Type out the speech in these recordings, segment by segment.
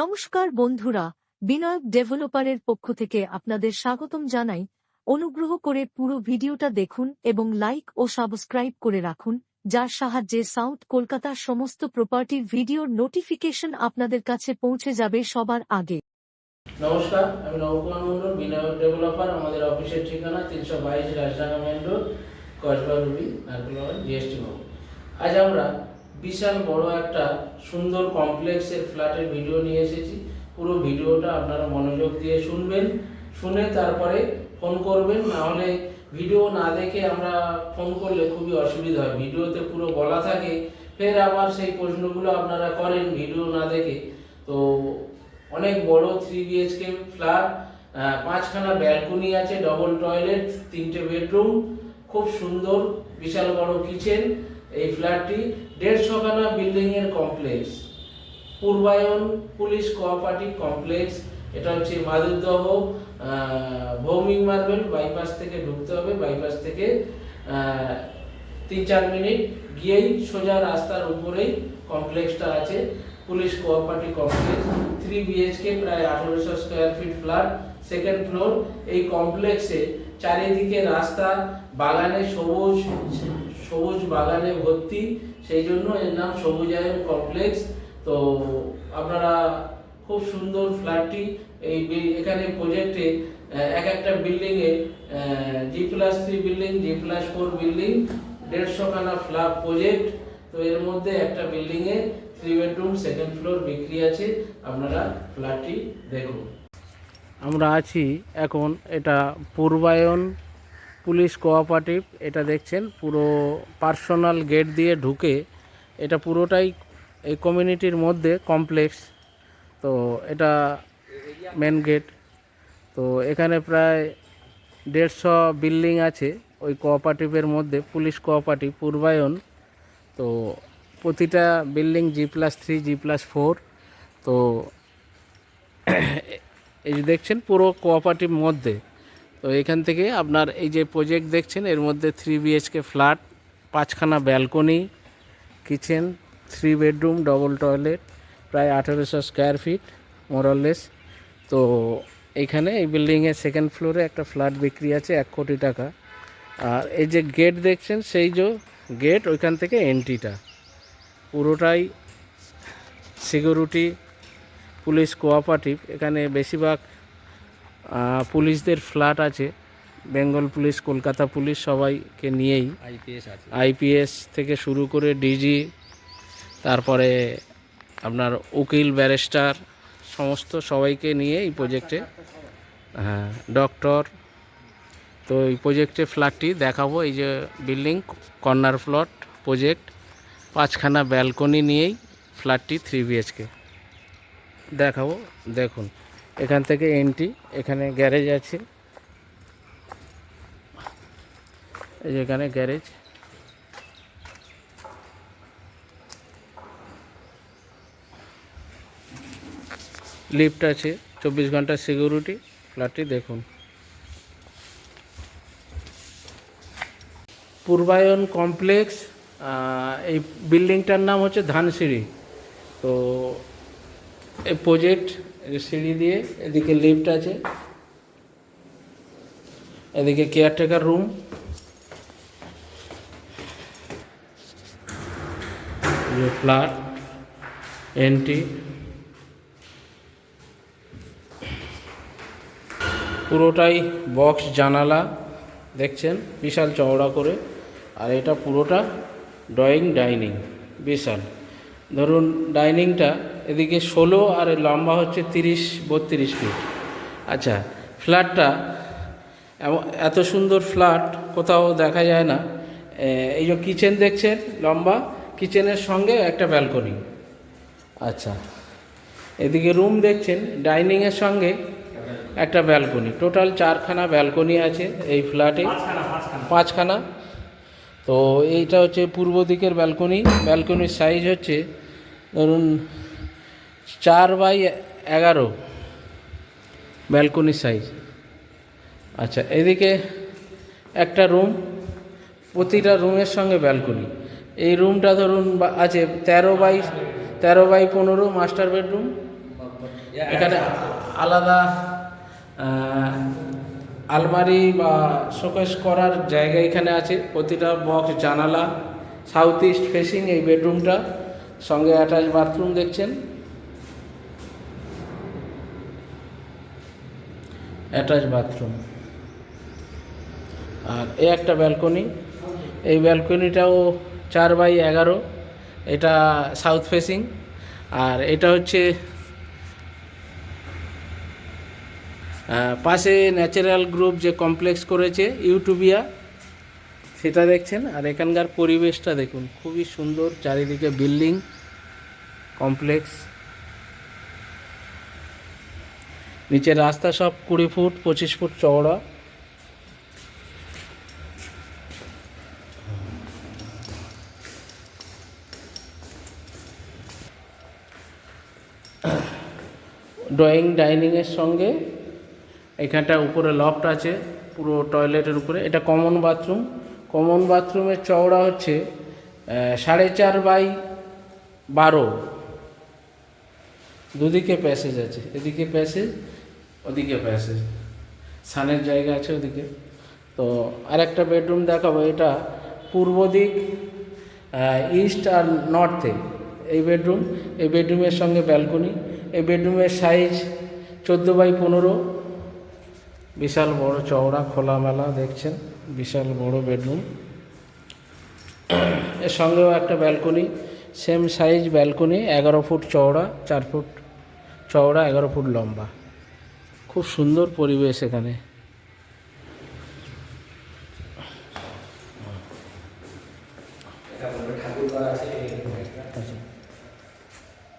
নমস্কার বন্ধুরা, বিনায়ক ডেভেলপারের পক্ষ থেকে আপনাদের স্বাগতম জানাই। অনুগ্রহ করে পুরো ভিডিওটা দেখুন এবং লাইক ও সাবস্ক্রাইব করে রাখুন, যার সাহায্যে সাউথ কলকাতার সমস্ত প্রপার্টির ভিডিওর নোটিফিকেশন আপনাদের কাছে পৌঁছে যাবে সবার আগে। নমস্কার, আমি নবকুমার মন্ডল, বিনায়ক ডেভেলপার। আমাদের অফিসের ঠিকানা 322 Rajdanga main road, Kasba Ruby, Narkelbagan, GST Bhavan. আজ আমরা বিশাল বড় একটা সুন্দর কমপ্লেক্সের ফ্ল্যাটের ভিডিও নিয়ে এসেছি। পুরো ভিডিওটা আপনারা মনোযোগ দিয়ে শুনবেন, শুনে তারপরে ফোন করবেন। না হলে ভিডিও না দেখে আমরা ফোন করলে খুবই অসুবিধা হয়। ভিডিওতে পুরো বলা থাকে, ফের আবার সেই প্রশ্নগুলো আপনারা করেন ভিডিও না দেখে। তো অনেক বড় 3 BHK ফ্ল্যাট, 5খানা ব্যালকনি আছে, ডবল টয়লেট, 3টে বেডরুম, খুব সুন্দর বিশাল বড় কিচেন। এই ফ্ল্যাটটি 150খানা বিল্ডিং এর complex, Purbayan police cooperative complex. এটা হচ্ছে মাধবদহ ভৌমিক মার্বেল বাইপাস থেকে ঢুকতে হবে। বাইপাস থেকে 3-4 মিনিট গিয়েই সোজা রাস্তার উপরেই কমপ্লেক্সটা আছে। পুলিশ কোঅপারেটিভ কমপ্লেক্স, 3 BHK, প্রায় 1800 square feet flat, second floor. এই কমপ্লেক্সে চারিদিকে রাস্তা, বাগানে সবুজ সবুজ বাগানে ভর্তি, সেই জন্য এর নাম সবুজায়ন কমপ্লেক্স। তো আপনারা খুব সুন্দর ফ্ল্যাটটি এখানে প্রজেক্টে এক একটা বিল্ডিংয়ে G+3 বিল্ডিং, G+4 বিল্ডিং, 150খানা ফ্ল্যাট প্রজেক্ট। তো এর মধ্যে একটা বিল্ডিংয়ে 3 বেডরুম, সেকেন্ড ফ্লোর বিক্রি আছে। আপনারা ফ্ল্যাটটি দেখুন। আমরা আছি এখন, এটা পূর্বায়ন পুলিশ কোঅপারেটিভ। এটা দেখছেন পুরো পার্সোনাল গেট দিয়ে ঢুকে, এটা পুরোটাই এই কমিউনিটির মধ্যে কমপ্লেক্স। তো এটা মেন গেট। তো এখানে প্রায় 150 বিল্ডিং আছে ওই কোঅপারেটিভের মধ্যে, পুলিশ কোঅপারেটিভ পূর্বায়ন। তো প্রতিটা বিল্ডিং G+3, G+4। তো এই যে দেখছেন পুরো কোঅপারেটিভ মধ্যে। তো এখান থেকে আপনার এই যে প্রজেক্ট দেখছেন, এর মধ্যে 3 BHK ফ্ল্যাট, 5খানা balcony, kitchen, 3 bedroom, double toilet, প্রায় 1800 স্কয়ার ফিট মোরলেস। তো এইখানে এই বিল্ডিংয়ের সেকেন্ড ফ্লোরে একটা ফ্ল্যাট বিক্রি আছে 1 কোটি টাকা। আর এই যে গেট দেখছেন, সেই যে গেট, ওইখান থেকে এন্ট্রিটা পুরোটাই সিকিউরিটি পুলিশ কোঅপারেটিভ। এখানে বেশিরভাগ পুলিশদের ফ্ল্যাট আছে, বেঙ্গল পুলিশ, কলকাতা পুলিশ, সবাইকে নিয়েই। আইপিএস থেকে শুরু করে ডিজি, তারপরে আপনার উকিল, ব্যারিস্টার, সমস্ত সবাইকে নিয়ে এই প্রজেক্টে, ডক্টর। তো এই প্রজেক্টে ফ্ল্যাটটি দেখাবো। এই যে বিল্ডিং, কর্নার প্লট প্রজেক্ট, 5খানা ব্যালকনি নিয়েই ফ্ল্যাটটি 3 BHK দেখাবো। দেখুন এখান থেকে এন্ট্রি, এখানে গ্যারেজ আছে, এই যে এখানে গ্যারেজ, লিফট আছে, 24 ঘন্টা সিকিউরিটি। ফ্ল্যাটটি দেখুন। পূর্বায়ন কমপ্লেক্স, এই বিল্ডিংটার নাম হচ্ছে ধানসিঁড়ি। তো এই প্রজেক্ট সিঁড়ি দিয়ে, এদিকে লিফট আছে, এদিকে কেয়ারটেকার রুম, ফ্ল্যাট এন্ট্রি, পুরোটাই বক্স জানালা দেখছেন, বিশাল চওড়া করে। আর এটা পুরোটা ড্রয়িং ডাইনিং, বিশাল। ধরুন ডাইনিংটা এদিকে 16 আর লম্বা হচ্ছে 30-32 ফিট। আচ্ছা, ফ্ল্যাটটা এত সুন্দর ফ্ল্যাট কোথাও দেখা যায় না। এই যে কিচেন দেখছেন লম্বা, কিচেনের সঙ্গে একটা ব্যালকনি। আচ্ছা, এদিকে রুম দেখছেন, ডাইনিংয়ের সঙ্গে একটা ব্যালকনি। টোটাল 4খানা ব্যালকনি আছে এই ফ্ল্যাটে, 5খানা। তো এইটা হচ্ছে পূর্ব দিকের ব্যালকনি। ব্যালকনির সাইজ হচ্ছে ধরুন 4x11 ব্যালকনির সাইজ। আচ্ছা, এদিকে একটা রুম, প্রতিটা রুমের সঙ্গে ব্যালকনি। এই রুমটা ধরুন আছে 13x15 মাস্টার বেডরুম, এখানে আলাদা আলমারি বা শোকেস করার জায়গা এখানে আছে। প্রতিটা বক্স জানালা, সাউথ ইস্ট ফেসিং এই বেডরুমটা, সঙ্গে অ্যাটাচ বাথরুম দেখছেন, অ্যাটাচ বাথরুম। আর এই একটা ব্যালকনি, এই ব্যালকনিটাও 4x11, এটা সাউথ ফেসিং। আর এটা হচ্ছে পাশে ন্যাচারাল গ্রুপ যে কমপ্লেক্স করেছে ইউটোপিয়া, সেটা দেখছেন। আর এখানকার পরিবেশটা দেখুন, খুবই সুন্দর, চারিদিকে বিল্ডিং কমপ্লেক্স। নিচে রাস্তা সব 20 ফুট 25 ফুট চওড়া। ড্রয়িং ডাইনিংয়ের সঙ্গে এখানটা উপরে লফট আছে, পুরো টয়লেটের উপরে। এটা কমন বাথরুম। কমন বাথরুমের চওড়া হচ্ছে 4.5x12। দুদিকে প্যাসেজ আছে, এদিকে প্যাসেজ, ওদিকে প্যাসেজ, সানের জায়গা আছে ওদিকে। তো আরেকটা বেডরুম দেখাবো, এটা পূর্ব দিক, ইস্ট আর নর্থে এই বেডরুম। এই বেডরুমের সঙ্গে ব্যালকনি। এই বেডরুমের সাইজ 14x15, বিশাল বড় চওড়া, খোলামেলা দেখছেন, বিশাল বড় বেডরুম। এর সঙ্গেও একটা balcony, same size balcony, 11 foot চওড়া, 4 ফুট চওড়া, 11 ফুট লম্বা। খুব সুন্দর পরিবেশ এখানে।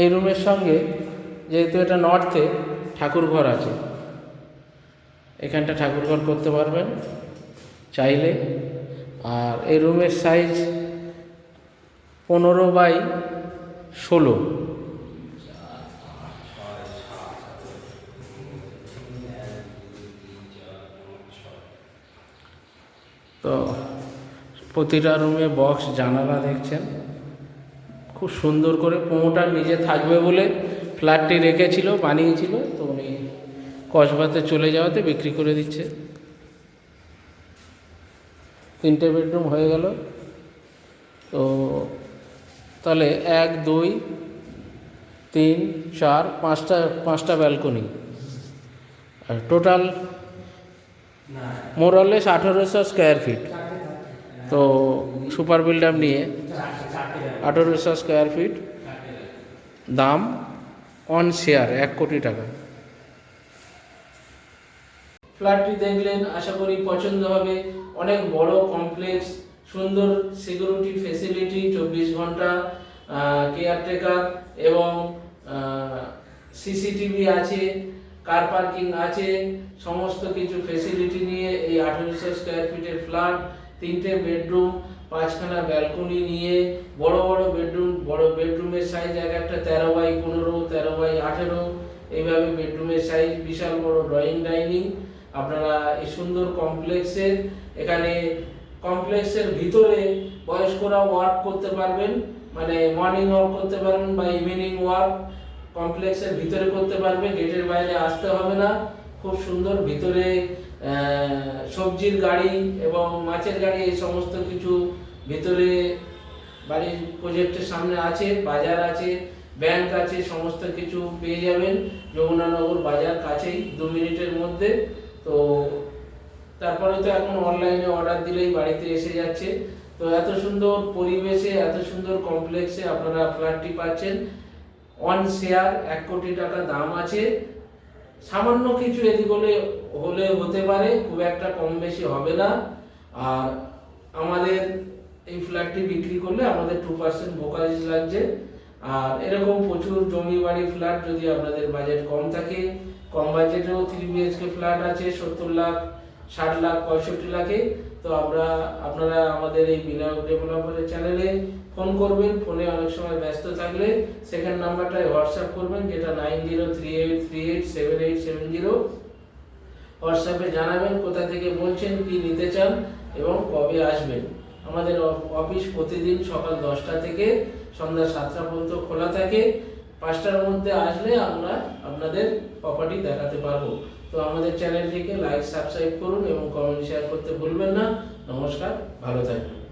এই রুমের সঙ্গে, যেহেতু এটা নর্থে, ঠাকুরঘর আছে, এখানটা ঠাকুরঘর করতে পারবেন চাইলে। আর এই রুমের সাইজ 15x16। তো প্রতিটা রুমে বক্স জানালা দেখছেন, খুব সুন্দর করে। প্রমোটার নিজে থাকবে বলে ফ্ল্যাটটি রেখেছিল, বানিয়েছিল, তো উনি কসবাতে চলে যাওয়াতে বিক্রি করে দিচ্ছে। 3টে বেডরুম হয়ে গেল। তো তাহলে 1 2 3 4 5টা ব্যালকনি, আর টোটাল মোরলেস 1800 স্কোয়ার ফিট। তো সুপার বিল্ডার নিয়ে 1800 স্কোয়ার ফিট, দাম অন শেয়ার 1 কোটি টাকা। ফ্ল্যাটটি দেখলেন, আশা করি পছন্দ হবে। অনেক বড় কমপ্লেক্স, সুন্দর সিকিউরিটি ফেসিলিটি, 24 ঘন্টা কেয়ারটেকার এবং সিসিটিভি আছে, কার পার্কিং আছে, সমস্ত কিছু ফেসিলিটি নিয়ে এই 1800 স্কোয়ার ফিটের ফ্ল্যাট। 3টে বেডরুম, 5খানা ব্যালকনি নিয়ে, বড় বড় বেডরুম। বড় বেডরুমের সাইজ এক একটা 13x15, 13x18, এইভাবে বেডরুমের সাইজ। বিশাল বড় ড্রয়িং ডাইনিং। আপনারা এই সুন্দর কমপ্লেক্সের, এখানে কমপ্লেক্সের ভিতরে বয়স্করা ওয়ার্ক করতে পারবেন, মানে মর্নিং ওয়াক করতে পারবেন বা ইভিনিং ওয়াক কমপ্লেক্সের ভিতরে করতে পারবে, গেটের বাইরে আসতে হবে না। খুব সুন্দর ভিতরে সবজির গাড়ি এবং মাছের গাড়ি, এই সমস্ত কিছু ভিতরে বাড়ির প্রজেক্টের সামনে আছে। বাজার আছে, ব্যাংক আছে, সমস্ত কিছু পেয়ে যাবেন। যমুনানগর বাজার কাছেই, 2 মিনিটের মধ্যে। তো তারপরে তো এখন অনলাইনে অর্ডার দিলেই বাড়িতে এসে যাচ্ছে। তো এত সুন্দর পরিবেশে, এত সুন্দর কমপ্লেক্সে আপনারা ফ্ল্যাটটি পাচ্ছেন। অন শেয়ার 1 কোটি টাকা দাম আছে। সামান্য কিছু এদিক হলে হতে পারে, খুব একটা কম বেশি হবে না। আর আমাদের এই ফ্ল্যাটটি বিক্রি করলে আমাদের 2% ব্রোকারেজ লাগছে। আর এরকম প্রচুর জমি বাড়ি ফ্ল্যাট, যদি আপনাদের বাজেট কম থাকে, কম বাজেটেও 3 BHK ফ্ল্যাট আছে 70 লাখ, 60 লাখ, 65 লাখে। তো আপনারা আমাদের এই বিনায়ক ডেভেলপারের চ্যানেলে ফোন করবেন। ফোনে অনেক সময় ব্যস্ত থাকলে সেকেন্ড নাম্বারটায় হোয়াটসঅ্যাপ করবেন, যেটা 9038387870। হোয়াটসঅ্যাপে জানাবেন কোথা থেকে বলছেন, কি নিতে চান এবং কবে আসবেন। আমাদের অফিস প্রতিদিন সকাল 10টা থেকে সন্ধ্যা 7টা পর্যন্ত খোলা থাকে। 5টার মধ্যে আসলে আমরা আপনাদের প্রপার্টি দেখাতে পারবো। তো আমাদের চ্যানেলটিকে লাইক সাবস্ক্রাইব করুন এবং কমেন্ট শেয়ার করতে ভুলবেন না। নমস্কার, ভালো থাকবেন।